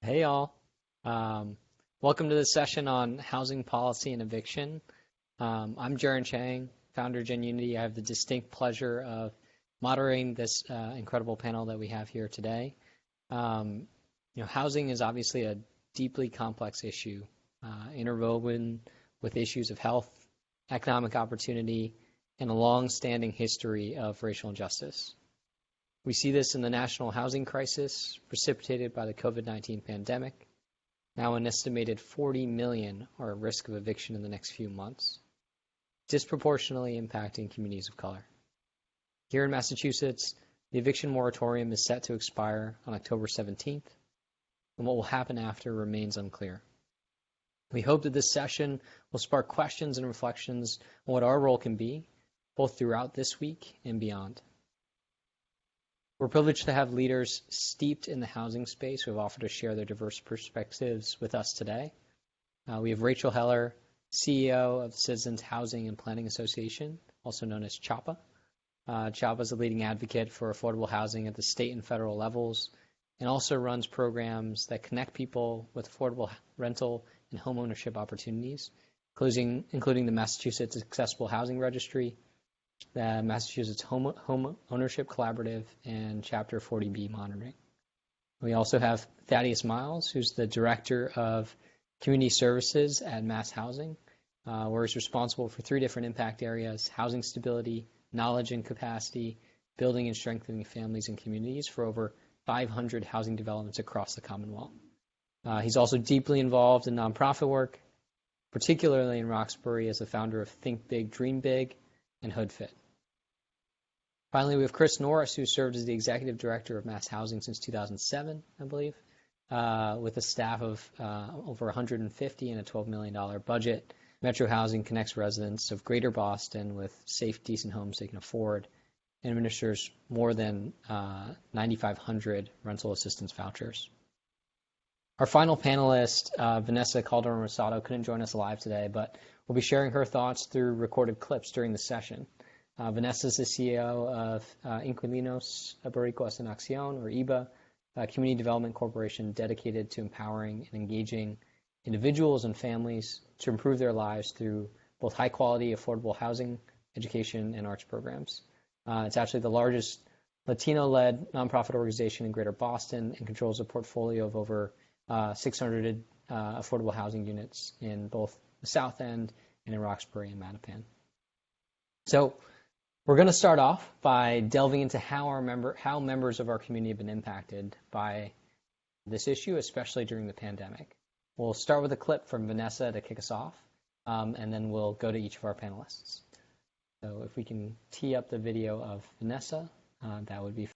Hey all. Um, Welcome to this session on housing policy and eviction. I'm Jaron Chang, founder of Genuinity. I have the distinct pleasure of moderating this incredible panel that we have here today. Housing is obviously a deeply complex issue, interwoven with issues of health, economic opportunity, and a long-standing history of racial injustice. We see this in the national housing crisis precipitated by the COVID-19 pandemic. Now an estimated 40 million are at risk of eviction in the next few months, disproportionately impacting communities of color. Here in Massachusetts, the eviction moratorium is set to expire on October 17th, and what will happen after remains unclear. We hope that this session will spark questions and reflections on what our role can be, both throughout this week and beyond. We're privileged to have leaders steeped in the housing space who have offered to share their diverse perspectives with us today. We have Rachel Heller, CEO of the Citizens Housing and Planning Association, also known as CHAPA. CHAPA is a leading advocate for affordable housing at the state and federal levels, and also runs programs that connect people with affordable rental and home ownership opportunities, including the Massachusetts Accessible Housing Registry, the Massachusetts Home Ownership Collaborative, and Chapter 40B monitoring. We also have Thaddeus Miles, who's the Director of Community Services at Mass Housing, where he's responsible for 3 different impact areas: housing stability, knowledge and capacity, building and strengthening families and communities for over 500 housing developments across the Commonwealth. He's also deeply involved in nonprofit work, particularly in Roxbury as the founder of Think Big, Dream Big, and HoodFit. Finally, we have Chris Norris, who served as the Executive Director of Mass Housing since 2007, I believe, with a staff of over 150 and a $12 million budget. Metro Housing connects residents of Greater Boston with safe, decent homes they can afford and administers more than 9,500 rental assistance vouchers. Our final panelist, Vanessa Calderon-Rosado, couldn't join us live today, but we'll be sharing her thoughts through recorded clips during the session. Vanessa is the CEO of Inquilinos Boricuas en Acción, or IBA, a community development corporation dedicated to empowering and engaging individuals and families to improve their lives through both high-quality, affordable housing, education, and arts programs. It's actually the largest Latino-led nonprofit organization in Greater Boston and controls a portfolio of over 600 affordable housing units in both the South End and in Roxbury and Mattapan. So we're going to start off by delving into how members of our community have been impacted by this issue, especially during the pandemic. We'll start with a clip from Vanessa to kick us off, and then we'll go to each of our panelists. So if we can tee up the video of Vanessa, that would be.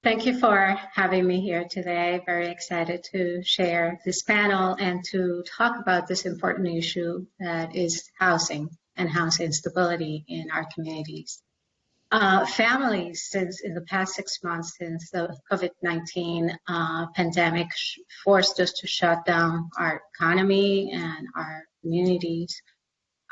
Thank you for having me here today. Very excited to share this panel and to talk about this important issue that is housing and housing stability in our communities. Families, since in the past 6 months, since the COVID-19 pandemic forced us to shut down our economy and our communities,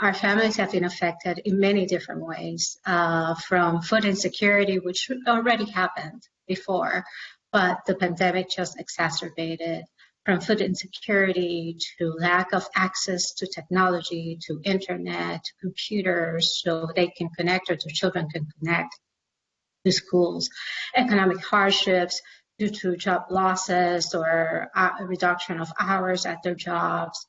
our families have been affected in many different ways, from food insecurity, which already happened before, but the pandemic just exacerbated, from food insecurity to lack of access to technology, to internet, to computers, so they can connect or their children can connect to schools, economic hardships due to job losses or a reduction of hours at their jobs,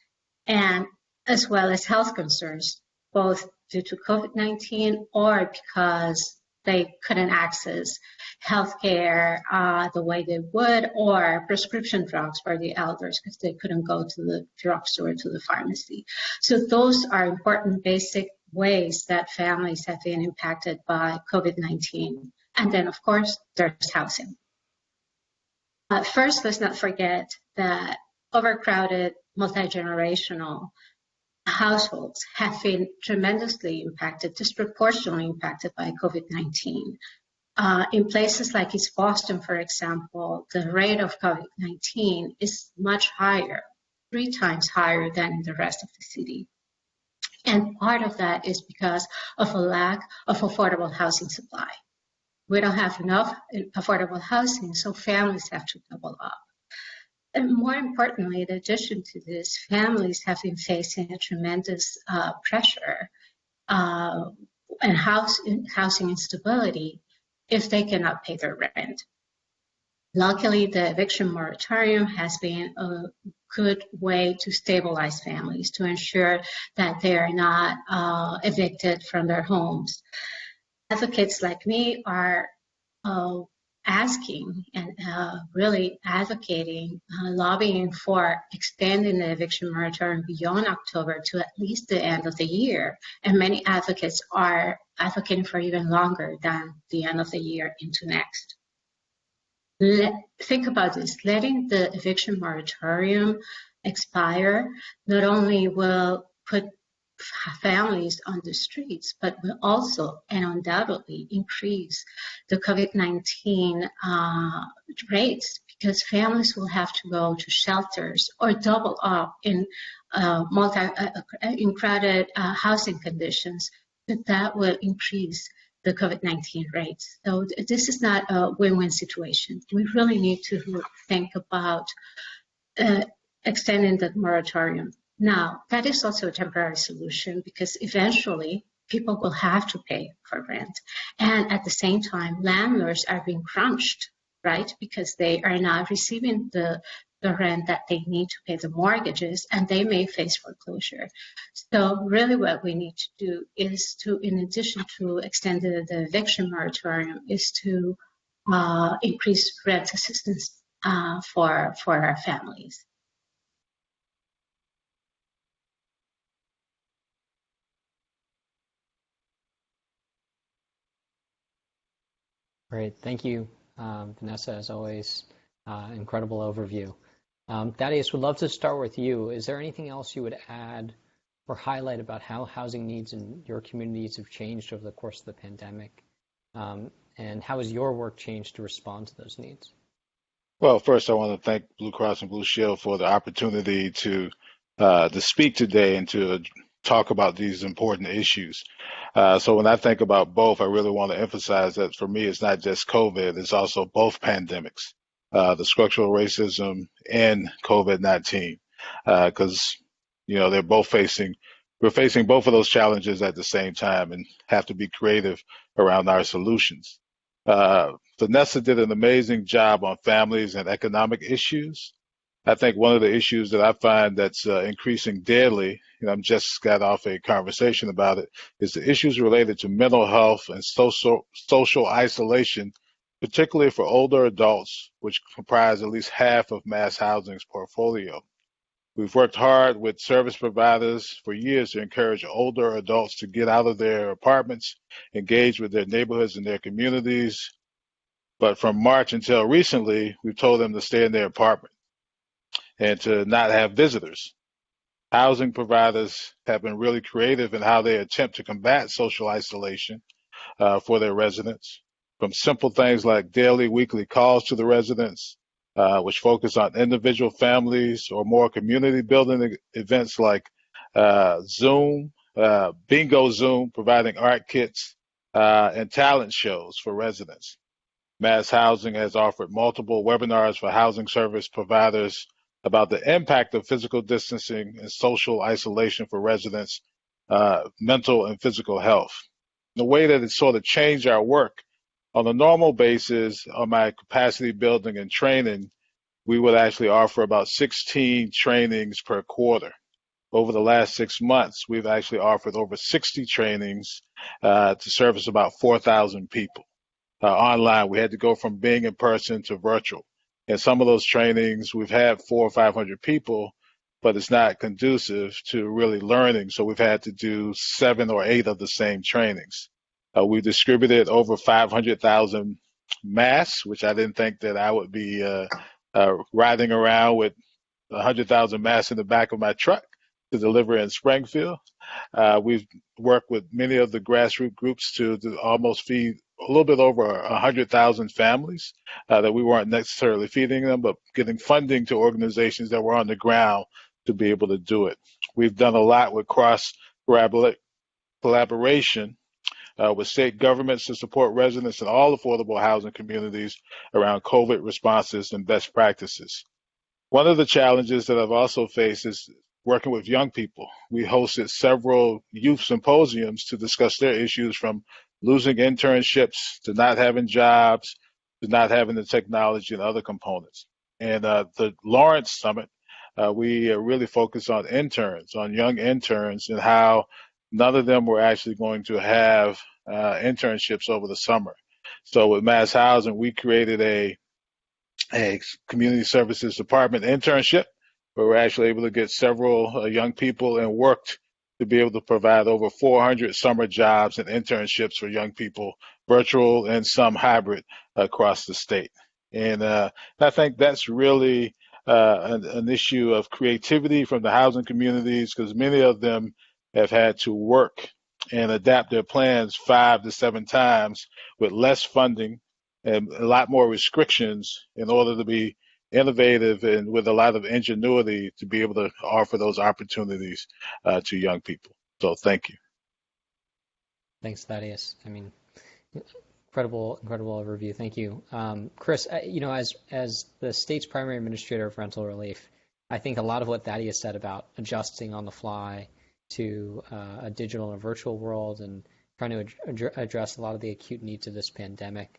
and as well as health concerns, both due to COVID-19 or because they couldn't access healthcare the way they would, or prescription drugs for the elders because they couldn't go to the drugstore, to the pharmacy. So those are important basic ways that families have been impacted by COVID-19. And then, of course, there's housing. First, let's not forget that overcrowded, multi-generational households have been tremendously impacted, disproportionately impacted by COVID-19. In places like East Boston, for example, the rate of COVID-19 is much higher, 3 times higher than in the rest of the city. And part of that is because of a lack of affordable housing supply. We don't have enough affordable housing, so families have to double up. And more importantly, in addition to this, families have been facing a tremendous pressure and housing instability if they cannot pay their rent. Luckily, the eviction moratorium has been a good way to stabilize families, to ensure that they are not evicted from their homes. Advocates like me are asking and really advocating, lobbying for extending the eviction moratorium beyond October to at least the end of the year. And many advocates are advocating for even longer than the end of the year into next. Think about this, letting the eviction moratorium expire not only will put families on the streets, but will also and undoubtedly increase the COVID-19 rates, because families will have to go to shelters or double up in in crowded housing conditions. That will increase the COVID-19 rates. So this is not a win-win situation. We really need to think about extending the moratorium. Now, that is also a temporary solution, because eventually people will have to pay for rent. And at the same time, landlords are being crunched, right? Because they are not receiving the rent that they need to pay the mortgages, and they may face foreclosure. So really what we need to do is to, in addition to extending the eviction moratorium, is to increase rent assistance for our families. Great. Thank you, Vanessa, as always. Incredible overview. Thaddeus, would love to start with you. Is there anything else you would add or highlight about how housing needs in your communities have changed over the course of the pandemic? And how has your work changed to respond to those needs? Well, first, I want to thank Blue Cross and Blue Shield for the opportunity to speak today and to talk about these important issues. So when I think about both, I really want to emphasize that for me, it's not just COVID, it's also both pandemics, the structural racism and COVID-19, because, they're both we're facing both of those challenges at the same time and have to be creative around our solutions. Vanessa did an amazing job on families and economic issues. I think one of the issues that I find that's increasing daily, and I'm just got off a conversation about it, is the issues related to mental health and social isolation, particularly for older adults, which comprise at least half of Mass Housing's portfolio. We've worked hard with service providers for years to encourage older adults to get out of their apartments, engage with their neighborhoods and their communities. But from March until recently, we've told them to stay in their apartment and to not have visitors. Housing providers have been really creative in how they attempt to combat social isolation for their residents, from simple things like daily, weekly calls to the residents, which focus on individual families, or more community building events like Zoom, Bingo Zoom, providing art kits and talent shows for residents. Mass Housing has offered multiple webinars for housing service providers about the impact of physical distancing and social isolation for residents' mental and physical health. The way that it sort of changed our work, on a normal basis, on my capacity building and training, we would actually offer about 16 trainings per quarter. Over the last 6 months, we've actually offered over 60 trainings to service about 4,000 people. Online, we had to go from being in person to virtual. And some of those trainings, we've had 400 or 500 people, but it's not conducive to really learning. So we've had to do 7 or 8 of the same trainings. We distributed over 500,000 masks, which I didn't think that I would be riding around with 100,000 masks in the back of my truck to deliver in Springfield. We've worked with many of the grassroots groups to almost feed a little bit over 100,000 families that we weren't necessarily feeding them, but getting funding to organizations that were on the ground to be able to do it. We've done a lot with cross collaboration with state governments to support residents in all affordable housing communities around COVID responses and best practices. One of the challenges that I've also faced is working with young people. We hosted several youth symposiums to discuss their issues from losing internships to not having jobs to not having the technology and other components. And the Lawrence Summit, we really focused on interns, on young interns, and how none of them were actually going to have internships over the summer. So with Mass Housing, we created a community services department internship where we're actually able to get several young people and worked to be able to provide over 400 summer jobs and internships for young people, virtual and some hybrid across the state. And I think that's really an issue of creativity from the housing communities because many of them have had to work and adapt their plans 5 to 7 times with less funding and a lot more restrictions in order to be innovative and with a lot of ingenuity to be able to offer those opportunities to young people. So thank you. Thanks, Thaddeus. I mean, incredible overview. Thank you. Chris, as the state's primary administrator of rental relief, I think a lot of what Thaddeus said about adjusting on the fly to a digital and a virtual world and trying to address a lot of the acute needs of this pandemic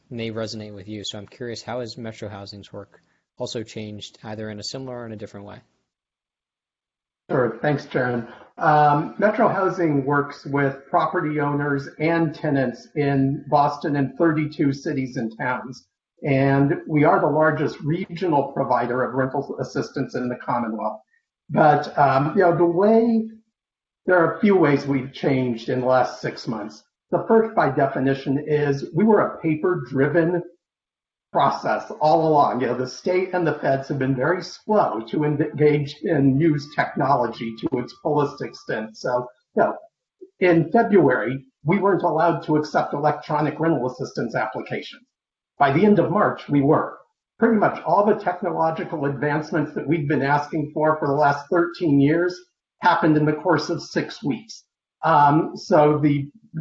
may resonate with you. So I'm curious, how has Metro Housing's work also changed either in a similar or in a different way? Sure. Thanks, Jaron. Metro Housing works with property owners and tenants in Boston and 32 cities and towns. And we are the largest regional provider of rental assistance in the Commonwealth. But, there are a few ways we've changed in the last 6 months. The first, by definition, is we were a paper-driven process all along. The state and the feds have been very slow to engage and use technology to its fullest extent. So, in February, we weren't allowed to accept electronic rental assistance applications. By the end of March, we were. Pretty much all the technological advancements that we've been asking for the last 13 years happened in the course of 6 weeks. So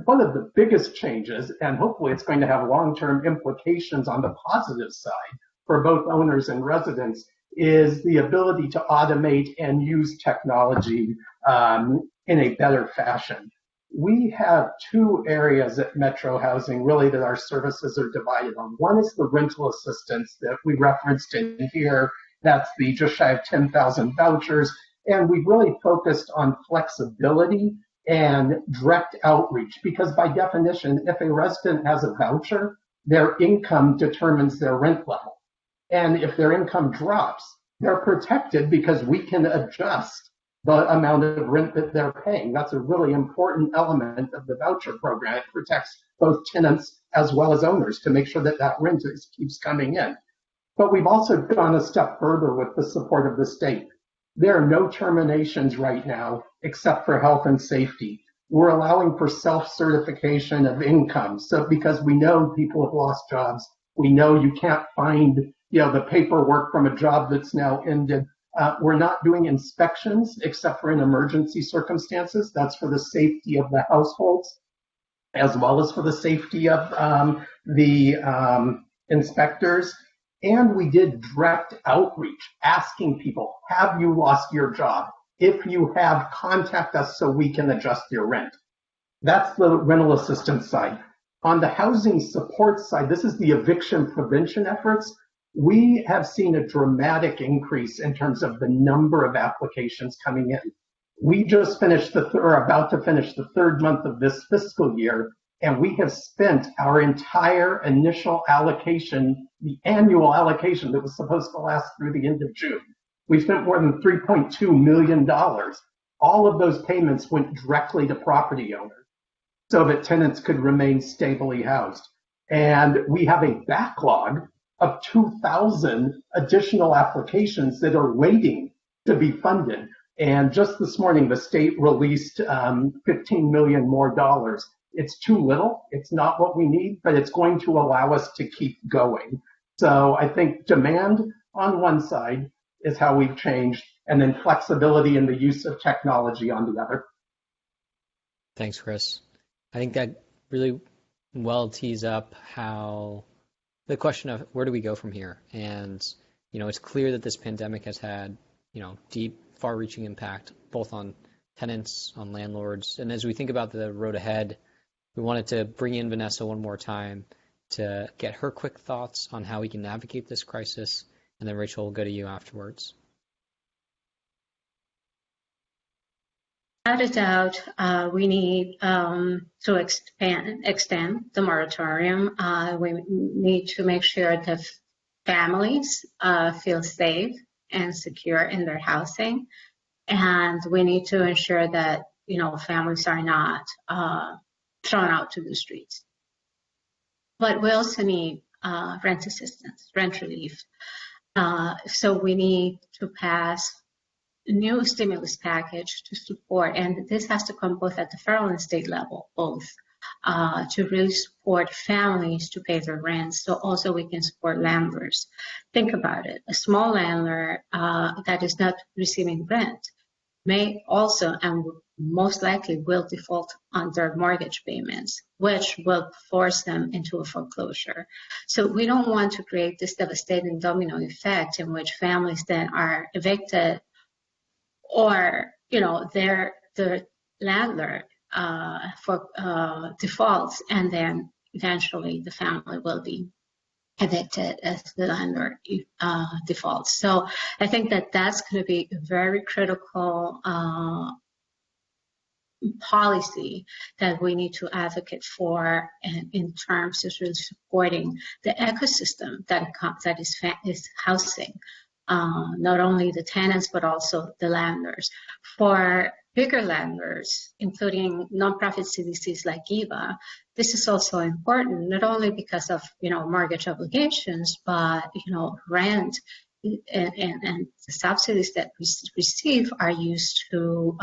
one of the biggest changes, and hopefully it's going to have long-term implications on the positive side for both owners and residents, is the ability to automate and use technology in a better fashion. We have two areas at Metro Housing really that our services are divided on. One is the rental assistance that we referenced in here. That's the just shy of 10,000 vouchers. And we've really focused on flexibility and direct outreach because by definition, if a resident has a voucher, their income determines their rent level. And if their income drops, they're protected because we can adjust the amount of rent that they're paying. That's a really important element of the voucher program. It protects both tenants as well as owners to make sure that that rent keeps coming in. But we've also gone a step further with the support of the state. There are no terminations right now except for health and safety. We're allowing for self-certification of income. So because we know people have lost jobs, we know you can't find the paperwork from a job that's now ended. We're not doing inspections except for in emergency circumstances. That's for the safety of the households as well as for the safety of the inspectors. And we did direct outreach, asking people, have you lost your job? If you have, contact us so we can adjust your rent. That's the rental assistance side. On the housing support side, this is the eviction prevention efforts. We have seen a dramatic increase in terms of the number of applications coming in. We just finished about to finish the third month of this fiscal year, and we have spent our entire initial allocation, the annual allocation that was supposed to last through the end of June. We spent more than $3.2 million. All of those payments went directly to property owners so that tenants could remain stably housed. And we have a backlog of 2,000 additional applications that are waiting to be funded. And just this morning, the state released $15 million more dollars. It's too little. It's not what we need, but it's going to allow us to keep going. So I think demand on one side is how we've changed, and then flexibility in the use of technology on the other. Thanks, Chris. I think that really well tees up how the question of where do we go from here? And, It's clear that this pandemic has had, deep, far-reaching impact both on tenants, on landlords. And as we think about the road ahead, we wanted to bring in Vanessa one more time to get her quick thoughts on how we can navigate this crisis. And then Rachel will go to you afterwards. Without a doubt, we need to extend the moratorium. We need to make sure that families feel safe and secure in their housing. And we need to ensure that, families are not thrown out to the streets. But we also need rent assistance, rent relief. So we need to pass a new stimulus package to support, and this has to come both at the federal and state level, both, to really support families to pay their rent. So also we can support landlords. Think about it. A small landlord that is not receiving rent may also and most likely will default on their mortgage payments, which will force them into a foreclosure. So we don't want to create this devastating domino effect in which families then are evicted or, the landlord defaults, and then eventually the family will be evicted as the landlord defaults. So I think that that's going to be a very critical policy that we need to advocate for, and in terms of really supporting the ecosystem that is housing, not only the tenants but also the landlords. For bigger landlords, including nonprofit CDCs like GIVA, this is also important, not only because of mortgage obligations, but rent and the subsidies that we receive are used to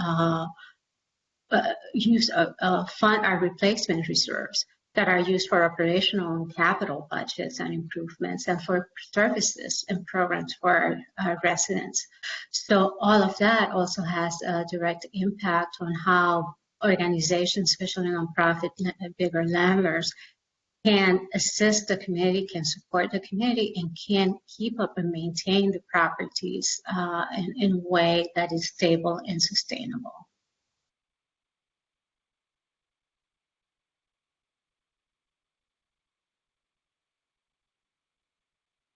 fund our replacement reserves that are used for operational and capital budgets and improvements, and for services and programs for our residents. So all of that also has a direct impact on how organizations, especially nonprofit, bigger landlords, can assist the community, can support the community, and can keep up and maintain the properties in a way that is stable and sustainable.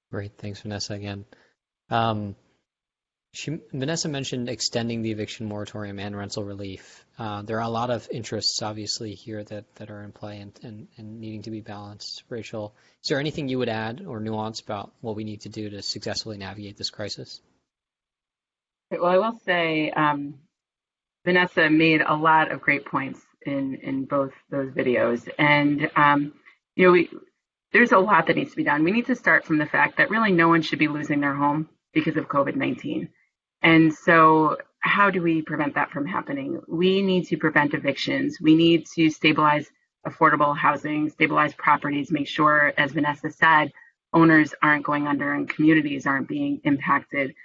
Great. Thanks, Vanessa, again. Vanessa mentioned extending the eviction moratorium and rental relief. There are a lot of interests, obviously, here that are in play and needing to be balanced. Rachel, is there anything you would add or nuance about what we need to do to successfully navigate this crisis? Well, I will say Vanessa made a lot of great points in both those videos. And, there's a lot that needs to be done. We need to start from the fact that really no one should be losing their home because of COVID-19. And so how do we prevent that from happening? We need to prevent evictions. We need to stabilize affordable housing, stabilize properties, make sure, as Vanessa said, owners aren't going under and communities aren't being impacted.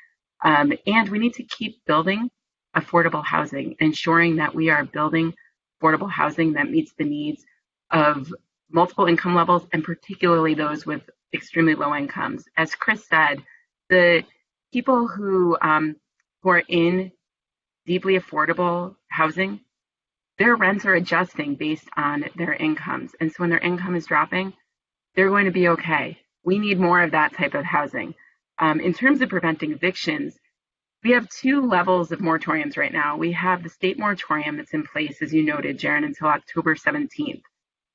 And we need to keep building affordable housing, ensuring that we are building affordable housing that meets the needs of multiple income levels, and particularly those with extremely low incomes. As Chris said, the people who are in deeply affordable housing, their rents are adjusting based on their incomes. And so when their income is dropping, they're going to be okay. We need more of that type of housing. In terms of preventing evictions, we have two levels of moratoriums right now. We have the state moratorium that's in place, as you noted, Jaron, until October 17th.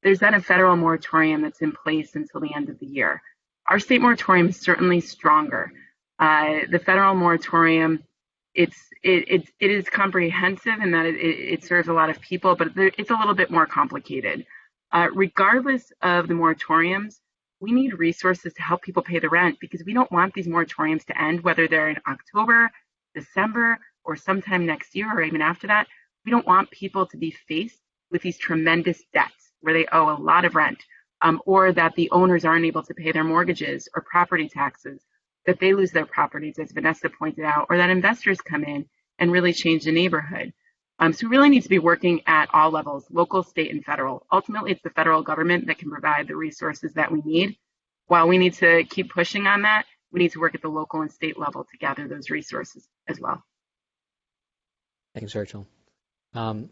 There's then a federal moratorium that's in place until the end of the year. Our state moratorium is certainly stronger. The federal moratorium, it is comprehensive in that it serves a lot of people, but it's a little bit more complicated. Regardless of the moratoriums, we need resources to help people pay the rent, because we don't want these moratoriums to end, whether they're in October, December, or sometime next year, or even after that. We don't want people to be faced with these tremendous debts where they owe a lot of rent, or that the owners aren't able to pay their mortgages or property taxes, that they lose their properties, as Vanessa pointed out, or that investors come in and really change the neighborhood. So we really need to be working at all levels, local, state, and federal. Ultimately, it's the federal government that can provide the resources that we need. While we need to keep pushing on that, we need to work at the local and state level to gather those resources as well. Thanks, Rachel.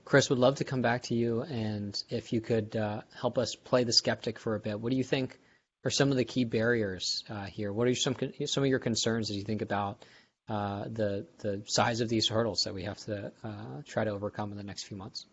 Chris, would love to come back to you, and if you could help us play the skeptic for a bit. What do you think are some of the key barriers here? What are some of your concerns as you think about the size of these hurdles that we have to try to overcome in the next few months?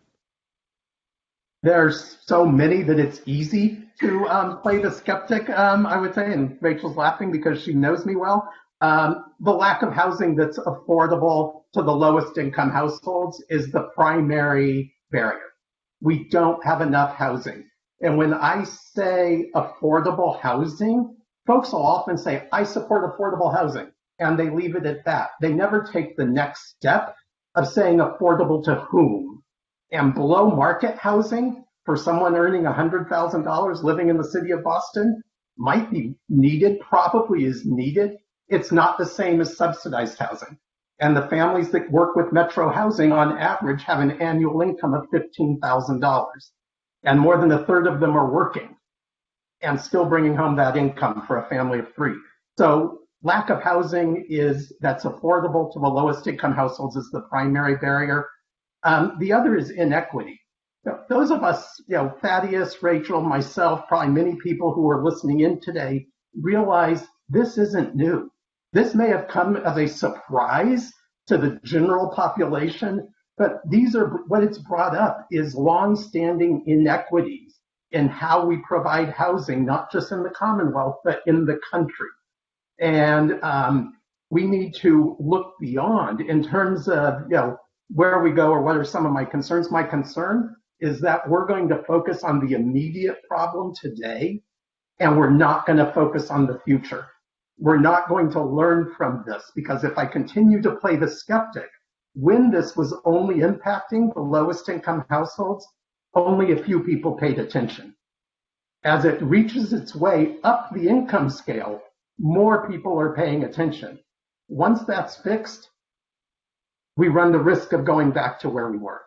There's so many that it's easy to play the skeptic, I would say, and Rachel's laughing because she knows me well. The lack of housing that's affordable to the lowest income households is the primary barrier. We don't have enough housing. And when I say affordable housing, folks will often say, I support affordable housing, and they leave it at that. They never take the next step of saying affordable to whom. And below market housing for someone earning $100,000 living in the city of Boston might be needed, probably is needed. It's not the same as subsidized housing. And the families that work with Metro Housing on average have an annual income of $15,000. And more than a third of them are working and still bringing home that income for a family of three. So lack of housing that's affordable to the lowest income households is the primary barrier. The other is inequity. Those of us, Thaddeus, Rachel, myself, probably many people who are listening in today realize this isn't new. This may have come as a surprise to the general population, but what it's brought up is longstanding inequities in how we provide housing, not just in the Commonwealth, but in the country. And we need to look beyond in terms of, where we go or what are some of my concerns. My concern is that we're going to focus on the immediate problem today, and we're not going to focus on the future. We're not going to learn from this, because if I continue to play the skeptic, when this was only impacting the lowest income households, only a few people paid attention. As it reaches its way up the income scale, more people are paying attention. Once that's fixed, we run the risk of going back to where we were.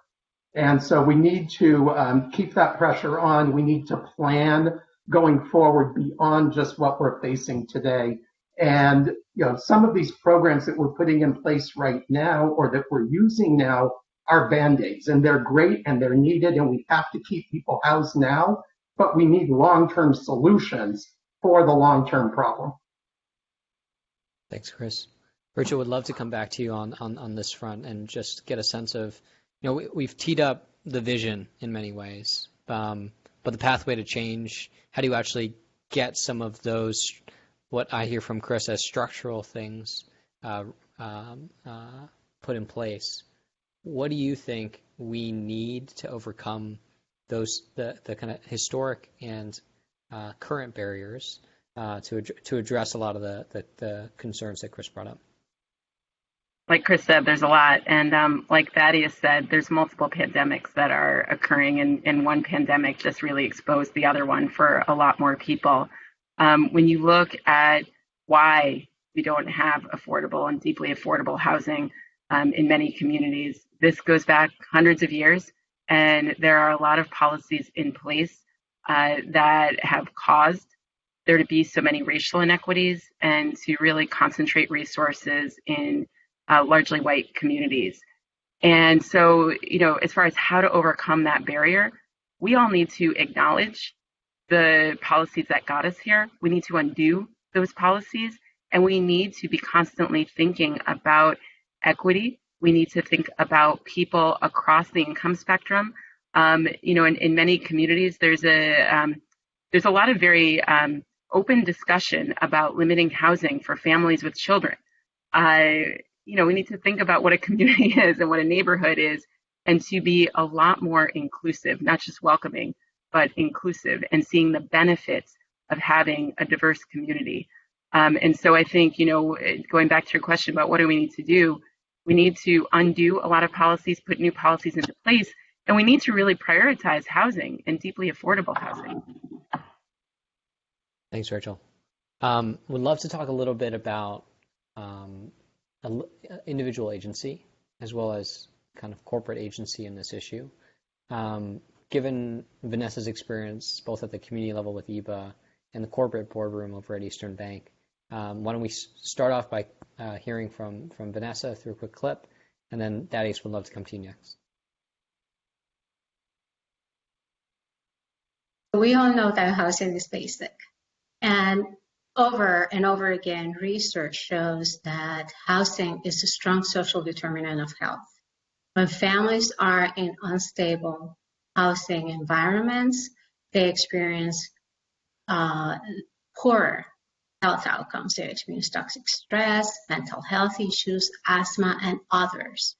And so we need to keep that pressure on. We need to plan going forward beyond just what we're facing today. And some of these programs that we're putting in place right now or that we're using now are Band-Aids, and they're great and they're needed, and we have to keep people housed now, but we need long-term solutions for the long-term problem. Thanks, Chris. Rachel, would love to come back to you on this front and just get a sense of, we've teed up the vision in many ways, but the pathway to change, how do you actually get some of those, what I hear from Chris as structural things put in place? What do you think we need to overcome those, the kind of historic and current barriers to address a lot of the concerns that Chris brought up? Like Chris said, there's a lot. And like Thaddeus said, there's multiple pandemics that are occurring, and one pandemic just really exposed the other one for a lot more people. When you look at why we don't have affordable and deeply affordable housing in many communities, this goes back hundreds of years, and there are a lot of policies in place that have caused there to be so many racial inequities and to really concentrate resources in largely white communities. And so, as far as how to overcome that barrier, we all need to acknowledge the policies that got us here. We need to undo those policies, and we need to be constantly thinking about equity. We need to think about people across the income spectrum. In many communities, there's a lot of very open discussion about limiting housing for families with children. We need to think about what a community is and what a neighborhood is, and to be a lot more inclusive, not just welcoming, but inclusive, and seeing the benefits of having a diverse community. And so I think, going back to your question about what do we need to do, we need to undo a lot of policies, put new policies into place, and we need to really prioritize housing and deeply affordable housing. Thanks, Rachel. Would love to talk a little bit about individual agency as well as kind of corporate agency in this issue. Given Vanessa's experience both at the community level with EBA and the corporate boardroom over at Eastern Bank, Why don't we start off by hearing from Vanessa through a quick clip, and then Thaddeus would love to come to you next. We all know that housing is basic. And over again, research shows that housing is a strong social determinant of health. When families are in unstable housing environments, they experience poorer health outcomes. They experience toxic stress, mental health issues, asthma, and others.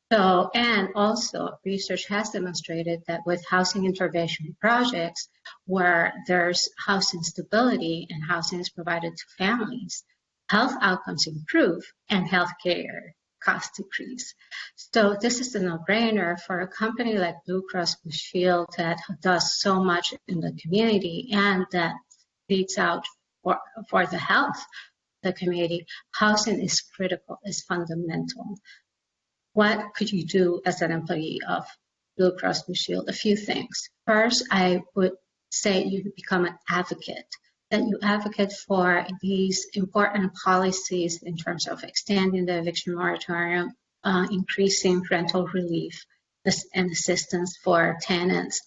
So, and also research has demonstrated that with housing intervention projects where there's housing stability and housing is provided to families, health outcomes improve and healthcare costs decrease. So this is a no-brainer for a company like Blue Cross Blue Shield that does so much in the community and that leads out for the health of the community. Housing is critical, is fundamental. What could you do as an employee of Blue Cross Blue Shield? A few things. First, I would say you become an advocate, that you advocate for these important policies in terms of extending the eviction moratorium, increasing rental relief and assistance for tenants,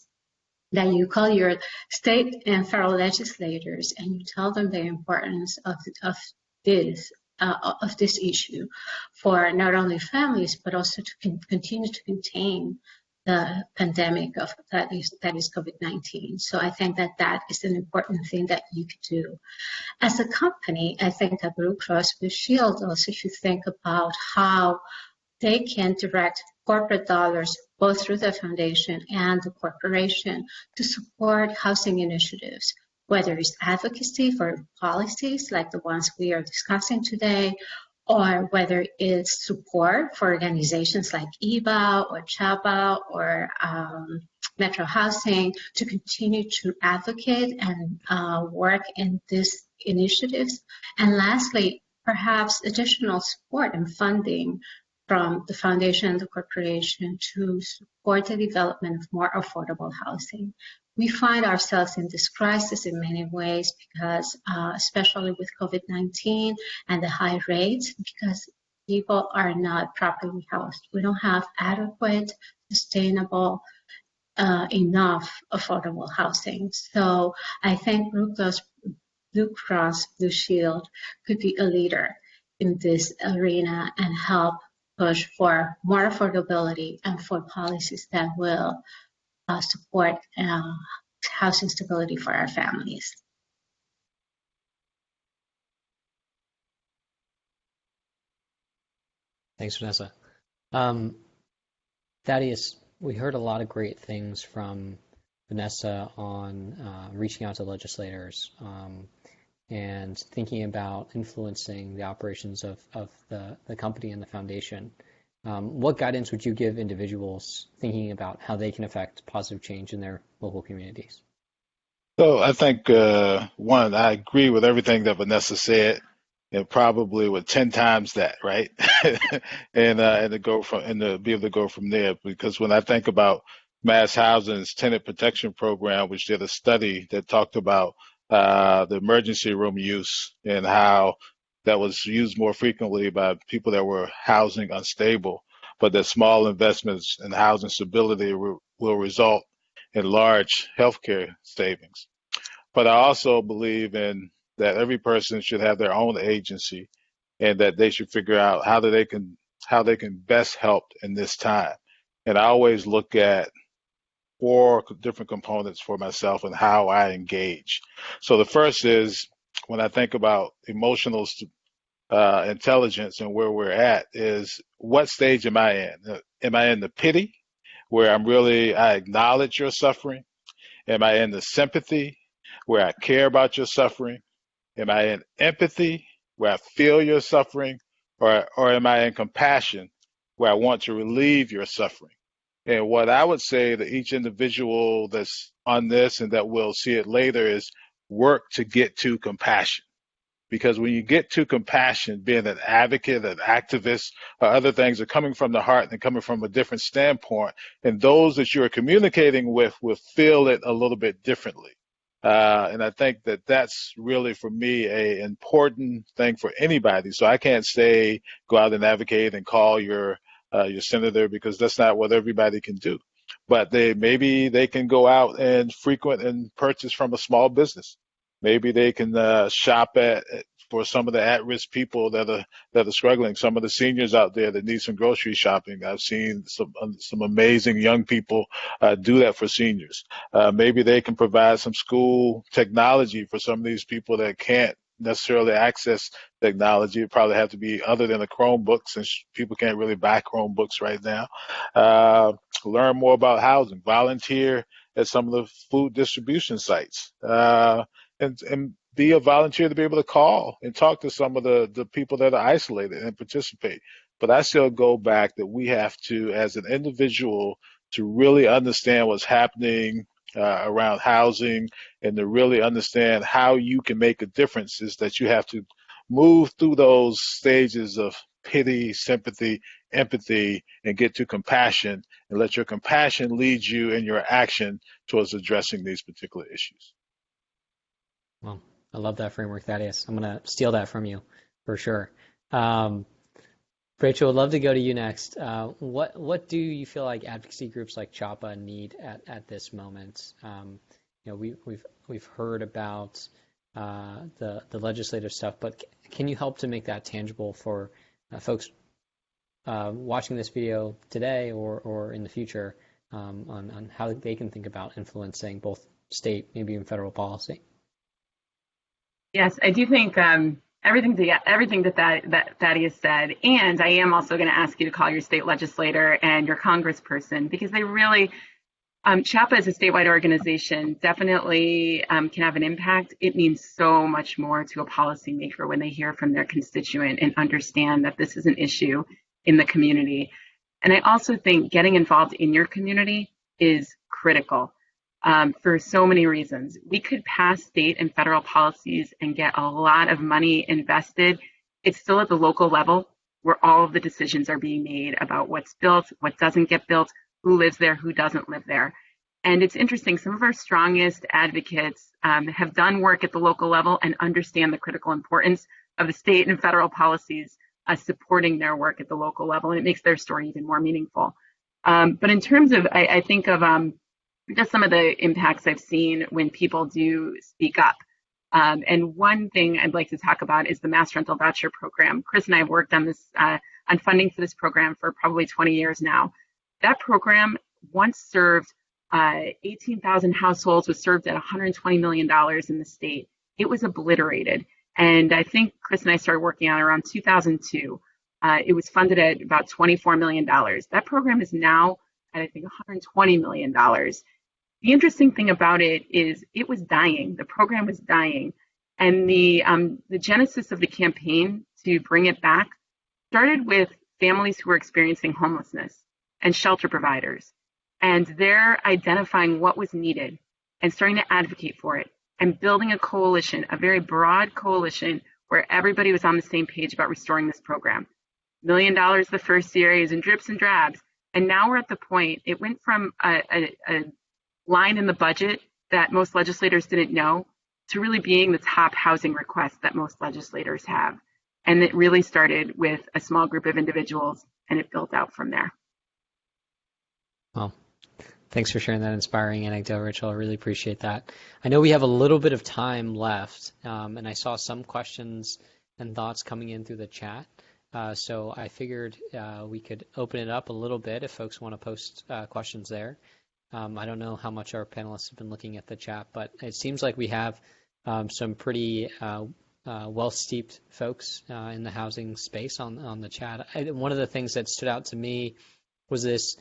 that you call your state and federal legislators and you tell them the importance of this issue for not only families, but also to continue to contain the pandemic that is COVID-19. So I think that is an important thing that you could do. As a company, I think that Blue Cross Blue Shield also should think about how they can direct corporate dollars both through the foundation and the corporation to support housing initiatives, whether it's advocacy for policies like the ones we are discussing today, or whether it's support for organizations like EBA or CHABA or Metro Housing to continue to advocate and work in these initiatives. And lastly, perhaps additional support and funding from the foundation and the corporation to support the development of more affordable housing. We find ourselves in this crisis in many ways because, especially with COVID-19 and the high rates, because people are not properly housed. We don't have adequate, sustainable, enough affordable housing. So I think Blue Cross Blue Shield could be a leader in this arena and help push for more affordability and for policies that will support housing stability for our families. Thanks, Vanessa. Thaddeus, we heard a lot of great things from Vanessa on reaching out to legislators and thinking about influencing the operations of the company and the foundation. What guidance would you give individuals thinking about how they can affect positive change in their local communities? So I think, one, I agree with everything that Vanessa said, and probably with 10 times that, right? and to be able to go from there. Because when I think about Mass Housing's tenant protection program, which did a study that talked about the emergency room use and how that was used more frequently by people that were housing unstable, but that small investments in housing stability will result in large healthcare savings. But I also believe in that every person should have their own agency and that they should figure out how they can best help in this time. And I always look at 4 different components for myself and how I engage. So the first is when I think about emotional intelligence and where we're at is what stage am I in? Am I in the pity where I acknowledge your suffering? Am I in the sympathy where I care about your suffering? Am I in empathy where I feel your suffering? Or am I in compassion where I want to relieve your suffering? And what I would say to each individual that's on this and that will see it later is work to get to compassion. Because when you get to compassion, being an advocate, an activist, or other things are coming from the heart and coming from a different standpoint, and those that you're communicating with will feel it a little bit differently. And I think that that's really, for me, a important thing for anybody. So I can't say go out and advocate and call your senator, because that's not what everybody can do. But maybe they can go out and frequent and purchase from a small business. Maybe they can shop for some of the at-risk people that are struggling. Some of the seniors out there that need some grocery shopping. I've seen some amazing young people do that for seniors. Maybe they can provide some school technology for some of these people that can't necessarily access technology. It probably have to be other than a Chromebook, since people can't really buy Chromebooks right now. Learn more about housing, volunteer at some of the food distribution sites, and be a volunteer to be able to call and talk to some of the people that are isolated and participate. But I still go back that we have to, as an individual, to really understand what's happening around housing, and to really understand how you can make a difference, is that you have to move through those stages of pity, sympathy, empathy, and get to compassion, and let your compassion lead you in your action towards addressing these particular issues. Well, I love that framework, Thaddeus. I'm going to steal that from you for sure. Rachel, I'd love to go to you next. What do you feel like advocacy groups like CHAPA need at this moment? We've heard about the legislative stuff, but can you help to make that tangible for folks watching this video today or in the future, on how they can think about influencing both state, maybe even federal policy? Yes, I do think everything that Thaddeus said, and I am also going to ask you to call your state legislator and your congressperson, because they really, CHAPA as a statewide organization definitely can have an impact. It means so much more to a policymaker when they hear from their constituent and understand that this is an issue in the community. And I also think getting involved in your community is critical. For so many reasons. We could pass state and federal policies and get a lot of money invested. It's still at the local level where all of the decisions are being made about what's built, what doesn't get built, who lives there, who doesn't live there. And it's interesting, some of our strongest advocates have done work at the local level and understand the critical importance of the state and federal policies supporting their work at the local level, and it makes their story even more meaningful. But in terms of, I think of just some of the impacts I've seen when people do speak up. And one thing I'd like to talk about is the Mass Rental Voucher Program. Chris and I have worked on this, on funding for this program for probably 20 years now. That program once served 18,000 households, was served at $120 million in the state. It was obliterated. And I think Chris and I started working on it around 2002. It was funded at about $24 million. That program is now at, I think, $120 million. The interesting thing about it is it was dying. The program was dying. And the genesis of the campaign to bring it back started with families who were experiencing homelessness and shelter providers. And they're identifying what was needed and starting to advocate for it and building a coalition, a very broad coalition where everybody was on the same page about restoring this program. $1 million the first series and drips and drabs. And now we're at the point, it went from a line in the budget that most legislators didn't know to really being the top housing request that most legislators have. And it really started with a small group of individuals, and it built out from there. Well, thanks for sharing that inspiring anecdote, Rachel. I really appreciate that. I know we have a little bit of time left, and I saw some questions and thoughts coming in through the chat. So I figured we could open it up a little bit if folks want to post questions there. I don't know how much our panelists have been looking at the chat, but it seems like we have some pretty well-steeped folks in the housing space on the chat. One of the things that stood out to me was this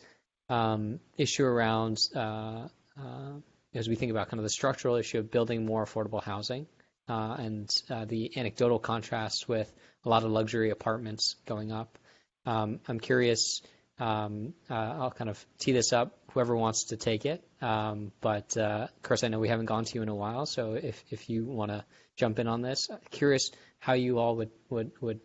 issue around, as we think about kind of the structural issue of building more affordable housing and the anecdotal contrast with a lot of luxury apartments going up. I'm curious, I'll kind of tee this up, whoever wants to take it. But Chris, I know we haven't gone to you in a while, so if you want to jump in on this, curious how you all would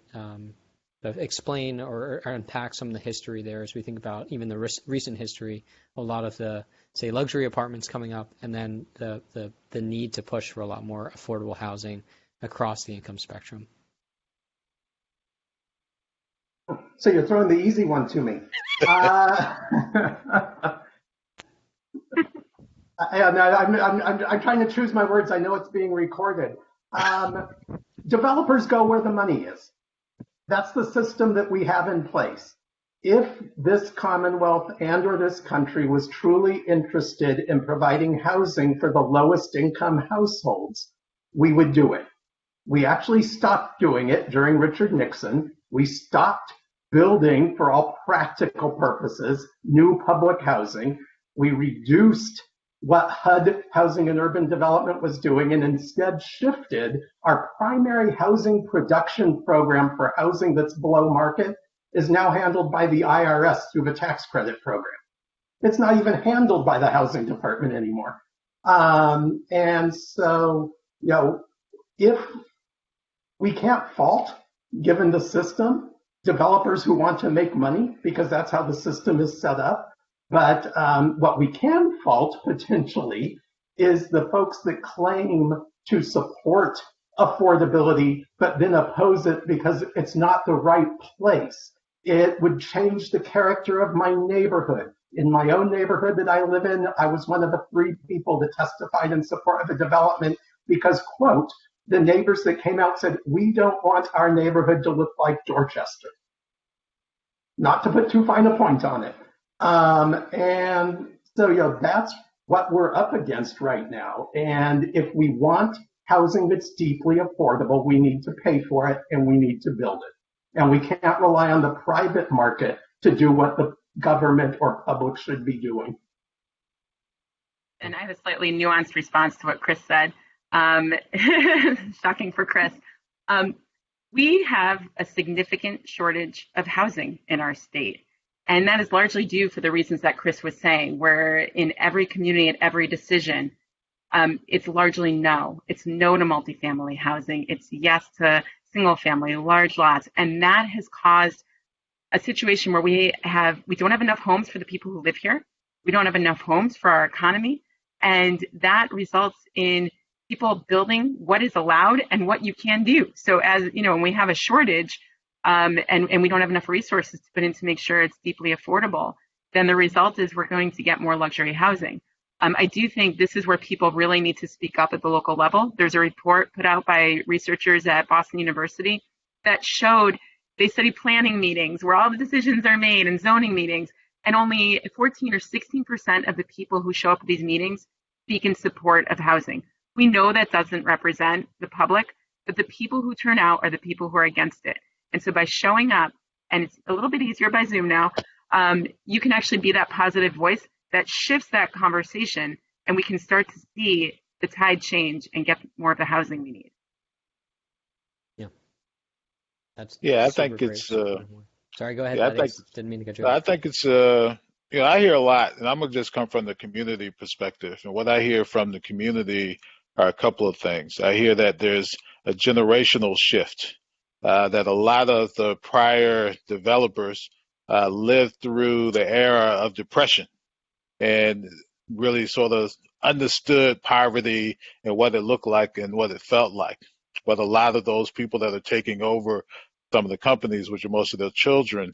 explain or unpack some of the history there as we think about even the recent history, a lot of the, say, luxury apartments coming up, and then the need to push for a lot more affordable housing across the income spectrum. So you're throwing the easy one to me. I'm trying to choose my words. I know it's being recorded. Developers go where the money is. That's the system that we have in place. If this Commonwealth and or this country was truly interested in providing housing for the lowest income households, we would do it. We actually stopped doing it during Richard Nixon. We stopped building, for all practical purposes, new public housing. We reduced what HUD, Housing and Urban Development, was doing and instead shifted our primary housing production program for housing that's below market is now handled by the IRS through the tax credit program. It's not even handled by the housing department anymore. And so, if we can't fault, given the system, developers who want to make money because that's how the system is set up. But what we can fault potentially is the folks that claim to support affordability, but then oppose it because it's not the right place. It would change the character of my neighborhood. In my own neighborhood that I live in, I was one of the 3 people that testified in support of the development because, quote, the neighbors that came out said, we don't want our neighborhood to look like Dorchester. Not to put too fine a point on it. And so, that's what we're up against right now. And if we want housing that's deeply affordable, we need to pay for it and we need to build it. And we can't rely on the private market to do what the government or public should be doing. And I have a slightly nuanced response to what Chris said. Shocking for Chris. We have a significant shortage of housing in our state. And that is largely due for the reasons that Chris was saying, where in every community, at every decision, it's largely no. It's no to multifamily housing. It's yes to single family, large lots. And that has caused a situation where we don't have enough homes for the people who live here. We don't have enough homes for our economy. And that results in people building what is allowed and what you can do. So as you know, when we have a shortage and we don't have enough resources to put in to make sure it's deeply affordable, then the result is we're going to get more luxury housing. I do think this is where people really need to speak up at the local level. There's a report put out by researchers at Boston University that showed they studied planning meetings where all the decisions are made and zoning meetings, and only 14 or 16% of the people who show up at these meetings speak in support of housing. We know that doesn't represent the public, but the people who turn out are the people who are against it. And so by showing up, and it's a little bit easier by Zoom now, you can actually be that positive voice that shifts that conversation, and we can start to see the tide change and get more of the housing we need. Yeah, I think great. it's. Sorry, go ahead. Yeah, Didn't mean to cut you off. I think it's. I hear a lot, and I'm gonna just come from the community perspective. And what I hear from the community are a couple of things. I hear that there's a generational shift. That a lot of the prior developers lived through the era of depression and really sort of understood poverty and what it looked like and what it felt like. But a lot of those people that are taking over some of the companies, which are most of their children,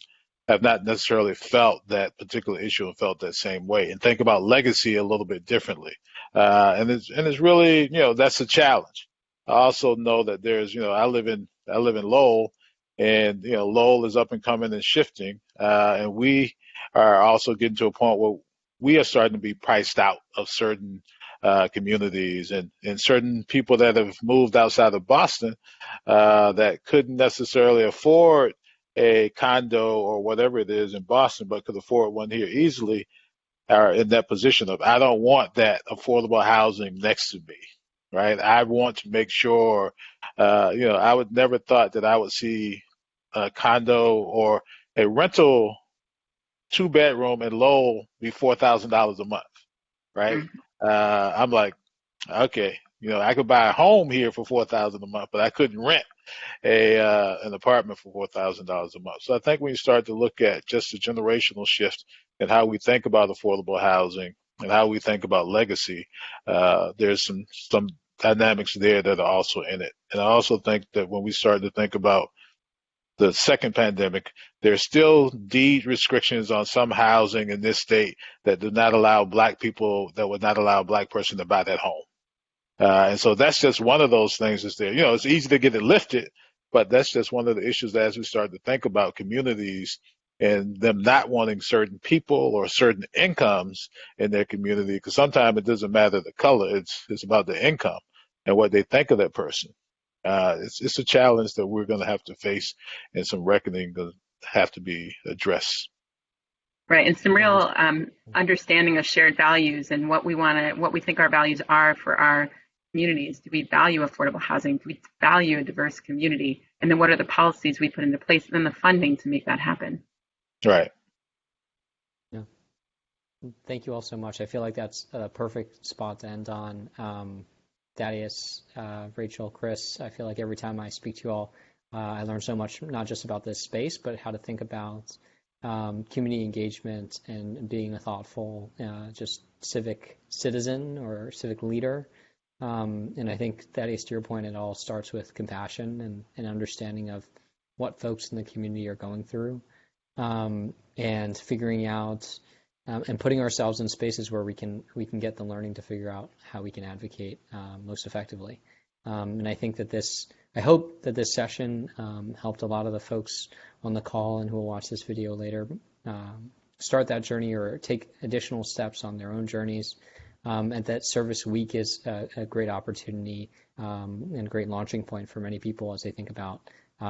have not necessarily felt that particular issue and felt that same way. And think about legacy a little bit differently. And it's really, that's a challenge. I also know that there's, I live in Lowell, and Lowell is up and coming and shifting, and we are also getting to a point where we are starting to be priced out of certain communities and certain people that have moved outside of Boston that couldn't necessarily afford a condo or whatever it is in Boston, but could afford one here easily, are in that position of, I don't want that affordable housing next to me, right? I want to make sure, I would never thought that I would see a condo or a rental 2-bedroom in Lowell be $4,000 a month, right? Mm-hmm. I'm like, okay, I could buy a home here for $4,000 a month, but I couldn't rent an apartment for $4,000 a month. So I think when you start to look at just the generational shift and how we think about affordable housing and how we think about legacy, there's some dynamics there that are also in it. And I also think that when we start to think about the second pandemic, there's still deed restrictions on some housing in this state that do not allow black people, that would not allow a black person to buy that home. And so that's just one of those things that's there. You know, it's easy to get it lifted, but that's just one of the issues that as we start to think about communities and them not wanting certain people or certain incomes in their community, because sometimes it doesn't matter the color, it's about the income and what they think of that person. It's a challenge that we're going to have to face, and some reckoning going to have to be addressed. Right, and some real understanding of shared values and what we think our values are for our communities. Do we value affordable housing? Do we value a diverse community? And then what are the policies we put into place and then the funding to make that happen? Right. Yeah. Thank you all so much. I feel like that's a perfect spot to end on. Thaddeus, Rachel, Chris, I feel like every time I speak to you all, I learn so much, not just about this space, but how to think about community engagement and being a thoughtful, just civic citizen or civic leader. And I think, Thaddeus, to your point, it all starts with compassion and understanding of what folks in the community are going through, and figuring out and putting ourselves in spaces where we can get the learning to figure out how we can advocate most effectively. And I think that I hope that this session helped a lot of the folks on the call and who will watch this video later start that journey or take additional steps on their own journeys. And that Service Week is a great opportunity and a great launching point for many people as they think about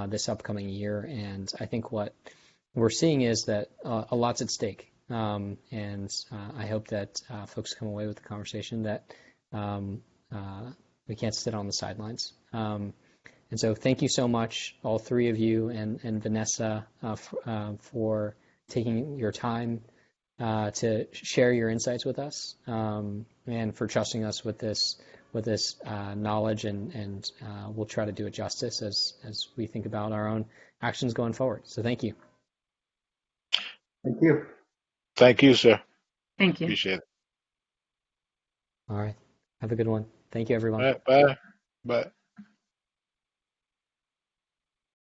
this upcoming year. And I think what we're seeing is that a lot's at stake. And I hope that folks come away with the conversation that we can't sit on the sidelines. And so thank you so much, all three of you, and Vanessa, for taking your time to share your insights with us, and for trusting us with this knowledge, and we'll try to do it justice as we think about our own actions going forward. So thank you. Thank you. Thank you, sir. Thank you. Appreciate it. All right. Have a good one. Thank you, everyone. All right, bye. Bye.